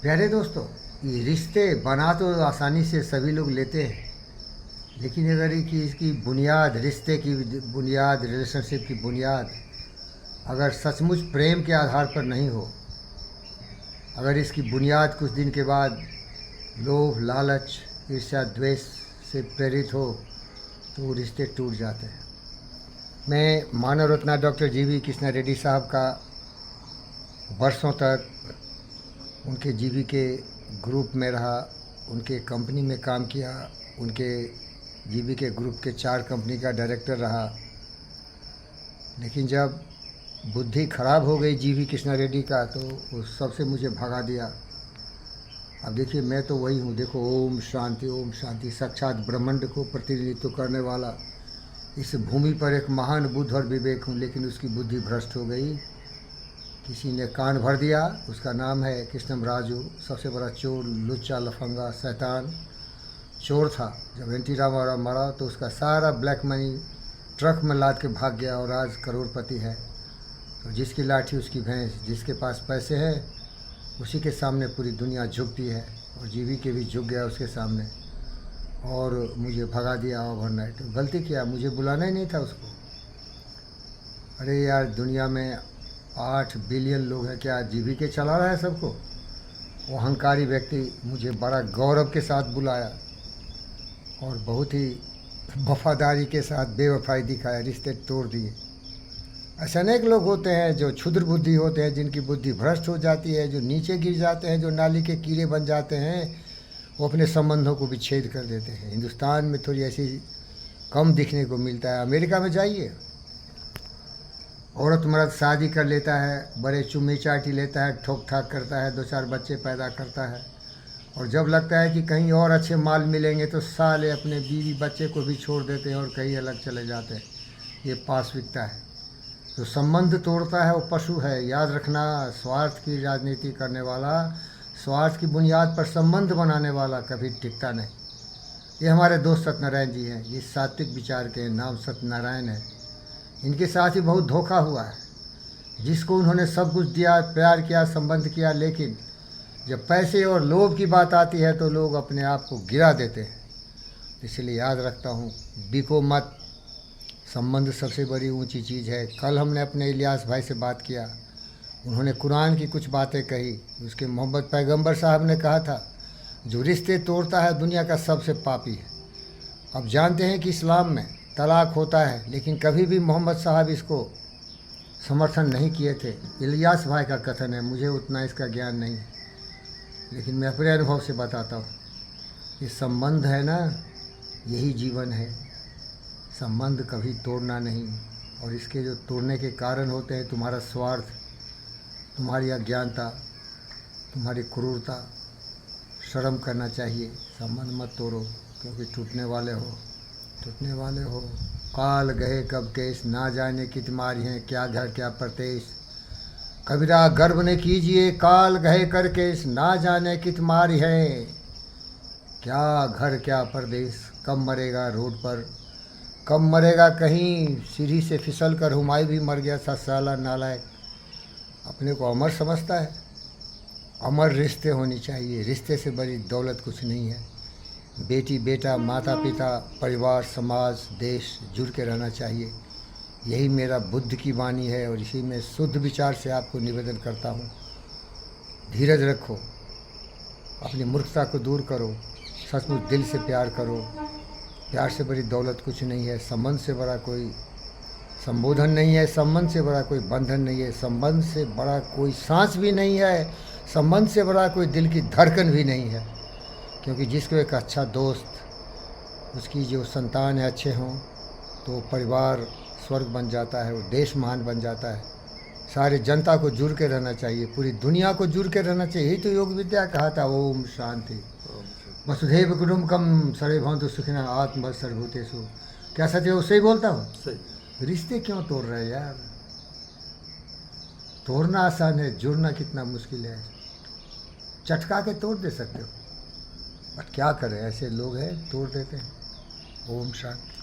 प्यारे दोस्तों, ये रिश्ते बना तो आसानी से सभी लोग लेते हैं, लेकिन अगर इसकी बुनियाद, रिश्ते की बुनियाद, रिलेशनशिप की बुनियाद अगर सचमुच प्रेम के आधार पर नहीं हो, अगर इसकी बुनियाद कुछ दिन के बाद लोभ, लालच, ईर्ष्या, द्वेष से प्रेरित हो, तो वो रिश्ते टूट जाते हैं। मैं मानव रत्ना डॉक्टर जीवी कृष्णा रेड्डी साहब का वर्षों तक उनके जीवी के ग्रुप में रहा, उनके कंपनी में काम किया, उनके जीवी के ग्रुप के 4 कंपनी का डायरेक्टर रहा। लेकिन जब बुद्धि खराब हो गई जीवी कृष्णा रेड्डी का, तो वो सबसे मुझे भगा दिया। अब देखिए, मैं तो वही हूँ। देखो, ओम शांति, साक्षात ब्रह्मांड को प्रतिनिधित्व करने वाला इस भूमि पर एक महान बुद्ध और विवेक हूँ, लेकिन उसकी बुद्धि भ्रष्ट हो गई। किसी ने कान भर दिया। उसका नाम है कृष्णम राजू। सबसे बड़ा चोर, लुच्चा, लफंगा, शैतान चोर था। जब एन टी रामाराव मरा तो उसका सारा ब्लैक मनी ट्रक में लाद के भाग गया और आज करोड़पति है। तो जिसकी लाठी उसकी भैंस, जिसके पास पैसे हैं उसी के सामने पूरी दुनिया झुकती है, और जीवी के भी झुक गया उसके सामने, और मुझे भगा दिया ओवरनाइट। गलती किया, मुझे बुलाना ही नहीं था उसको। अरे यार, दुनिया में 8 बिलियन लोग हैं, क्या जीवी के चला रहा है सबको? वो अहंकारी व्यक्ति मुझे बड़ा गौरव के साथ बुलाया और बहुत ही वफादारी के साथ बेवफाई दिखाया, रिश्ते तोड़ दिए। ऐसे अनेक लोग होते हैं जो क्षुद्र बुद्धि होते हैं, जिनकी बुद्धि भ्रष्ट हो जाती है, जो नीचे गिर जाते हैं, जो नाली के कीड़े बन जाते हैं। वो अपने संबंधों को विच्छेद कर देते हैं। हिंदुस्तान में थोड़ी ऐसी कम दिखने को मिलता है। अमेरिका में जाइए, औरत मर्द शादी कर लेता है, बड़े चुम्मी चाटी लेता है, ठोक ठाक करता है, 2-4 बच्चे पैदा करता है, और जब लगता है कि कहीं और अच्छे माल मिलेंगे तो साले अपने बीवी बच्चे को भी छोड़ देते हैं और कहीं अलग चले जाते हैं। ये पाशविकता है। जो संबंध तोड़ता है वो पशु है। याद रखना, स्वार्थ की राजनीति करने वाला, स्वार्थ की बुनियाद पर संबंध बनाने वाला कभी टिकता नहीं। ये हमारे दोस्त सत्यनारायण जी हैं। ये सात्विक विचार के नाम सत्यनारायण है। इनके साथ ही बहुत धोखा हुआ है। जिसको उन्होंने सब कुछ दिया, प्यार किया, संबंध किया, लेकिन जब पैसे और लोभ की बात आती है तो लोग अपने आप को गिरा देते हैं। इसलिए याद रखता हूँ, बिको मत। संबंध सबसे बड़ी ऊंची चीज़ है। कल हमने अपने इलियास भाई से बात किया, उन्होंने कुरान की कुछ बातें कही। उसके मोहम्मद पैगंबर साहब ने कहा था, जो रिश्ते तोड़ता है दुनिया का सबसे पापी है। अब जानते हैं कि इस्लाम में तलाक होता है, लेकिन कभी भी मोहम्मद साहब इसको समर्थन नहीं किए थे। इलियास भाई का कथन है, मुझे उतना इसका ज्ञान नहीं है, लेकिन मैं अपने अनुभव से बताता हूँ। ये संबंध है ना, यही जीवन है। संबंध कभी तोड़ना नहीं। और इसके जो तोड़ने के कारण होते हैं, तुम्हारा स्वार्थ, तुम्हारी अज्ञानता, तुम्हारी क्रूरता। शर्म करना चाहिए। संबंध मत तोड़ो, क्योंकि टूटने वाले हो। काल गए कब केस, ना जाने कि तुम्हारी हैं क्या घर क्या परदेश। कबीरा गर्व न कीजिए, काल गए कर केस, ना जाने कि तुम्हारी है क्या घर क्या परदेश। कब मरेगा रोड पर, कब मरेगा कहीं सीढ़ी से फिसल कर। हुमायूं भी मर गया था, साला नालायक। अपने को अमर समझता है। अमर रिश्ते होनी चाहिए। रिश्ते से बड़ी दौलत कुछ नहीं है। बेटी बेटा, माता पिता, परिवार, समाज, देश जुड़ के रहना चाहिए। यही मेरा बुद्ध की वाणी है, और इसी में शुद्ध विचार से आपको निवेदन करता हूँ। धीरज रखो, अपनी मूर्खता को दूर करो, सचमुच दिल से प्यार करो। प्यार से बड़ी दौलत कुछ नहीं है। संबंध से बड़ा कोई संबोधन नहीं है। संबंध से बड़ा कोई बंधन नहीं है। संबंध से बड़ा कोई सांस भी नहीं है। संबंध से बड़ा कोई दिल की धड़कन भी नहीं है। क्योंकि जिसको एक अच्छा दोस्त, उसकी जो संतान है अच्छे हों, तो परिवार स्वर्ग बन जाता है, वो देश महान बन जाता है। सारे जनता को जुड़ के रहना चाहिए, पूरी दुनिया को जुड़ के रहना चाहिए। यही तो योग विद्या कहा था, ओम शांति। वसुधैव कुटुम्बकम सर्वेभवन्तु सुखिनः आत्मवत् सर्वभूतेषु। क्या सत्य है? उससे ही बोलता हूँ। सही। रिश्ते क्यों तोड़ रहे हैं यार? तोड़ना आसान है, जुड़ना कितना मुश्किल है। चटका के तोड़ दे सकते हो, बट क्या करें, ऐसे लोग हैं तोड़ देते हैं। ओम शांति।